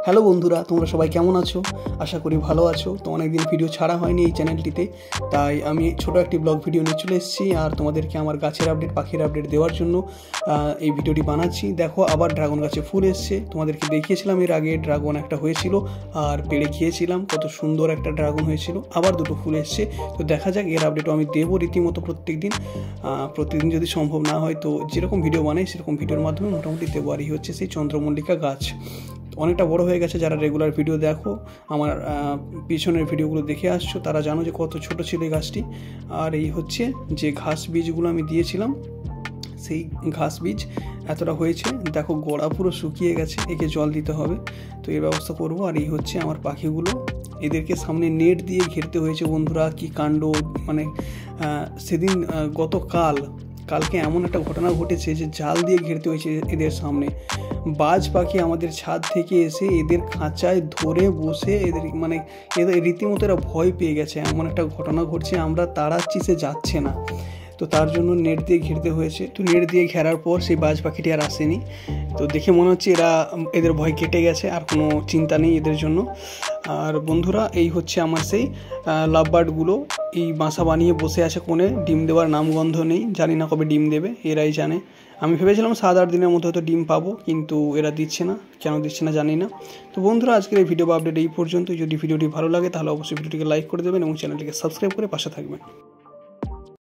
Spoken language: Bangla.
হ্যালো বন্ধুরা, তোমরা সবাই কেমন আছো? আশা করি ভালো আছো। তো অনেকদিন ভিডিও ছাড়া হয়নি এই চ্যানেলটিতে, তাই আমি ছোটো একটি ব্লগ ভিডিও নিয়ে চলে এসেছি আর তোমাদেরকে আমার গাছের আপডেট, পাখির আপডেট দেওয়ার জন্য এই ভিডিওটি বানাচ্ছি। দেখো, আবার ড্রাগন গাছে ফুল এসছে। তোমাদেরকে দেখিয়েছিলাম এর আগে ড্রাগন একটা হয়েছিল আর পেড়ে খেয়েছিলাম, কত সুন্দর একটা ড্রাগন হয়েছিল। আবার দুটো ফুল এসছে। তো দেখা যাক, এর আপডেটও আমি দেবো রীতিমতো প্রত্যেকদিন যদি সম্ভব না হয় তো যেরকম ভিডিও বানাই সেরকম ভিডিওর মাধ্যমে মোটামুটি দেবো। আর এই হচ্ছে সেই চন্দ্রমল্লিকা গাছ, অনেকটা বড় হয়ে গেছে। যারা রেগুলার ভিডিও দেখো, আমার পিছনের ভিডিওগুলো দেখে আসছো, তারা জানো যে কত ছোট ছিল এই গাছটি। আর এই হচ্ছে যে ঘাস বীজগুলো আমি দিয়েছিলাম, সেই ঘাস বীজ এতটা হয়েছে। দেখো, গোড়া পুরো শুকিয়ে গেছে, একে জল দিতে হবে, তো এর ব্যবস্থা করব। আর এই হচ্ছে আমার পাখিগুলো, এদেরকে সামনে নেট দিয়ে ঘিরতে হয়েছে বন্ধুরা। কি কাণ্ড! মানে সেদিন কালকে এমন একটা ঘটনা ঘটেছে যে জাল দিয়ে ঘিরতে হয়েছে এদের সামনে। বাজ পাখি আমাদের ছাদ থেকে এসে এদের খাঁচায় ধরে বসে এদের রীতিমতো এরা ভয় পেয়ে গেছে। এমন একটা ঘটনা ঘটছে, আমরা তাড়াচ্ছি, সে যাচ্ছে না। তো তার জন্য নেট দিয়ে ঘিরতে হয়েছে। তো নেট দিয়ে ঘেরার পর সেই বাজ পাখিটি আর আসেনি। তো দেখে মনে হচ্ছে এদের ভয় কেটে গেছে, আর কোনো চিন্তা নেই এদের জন্য। আর বন্ধুরা, এই হচ্ছে আমার সেই লাভ বার্ডগুলো। এই বাসা বানিয়ে বসে আছে কোণে, ডিম দেওয়ার নামগন্ধ নেই। জানি না কবে ডিম দেবে, এরাই জানে। আমি ভেবেছিলাম 7-8 দিনের মধ্যে হয়তো ডিম পাবো, কিন্তু এরা দিচ্ছে না। কেন দিচ্ছে না জানি না। তো বন্ধুরা, আজকের এই ভিডিও বা আপডেট এই পর্যন্ত। যদি ভিডিওটি ভালো লাগে তাহলে অবশ্যই ভিডিওটিকে লাইক করে দেবেন এবং চ্যানেলটিকে সাবস্ক্রাইব করে পাশে থাকবেন।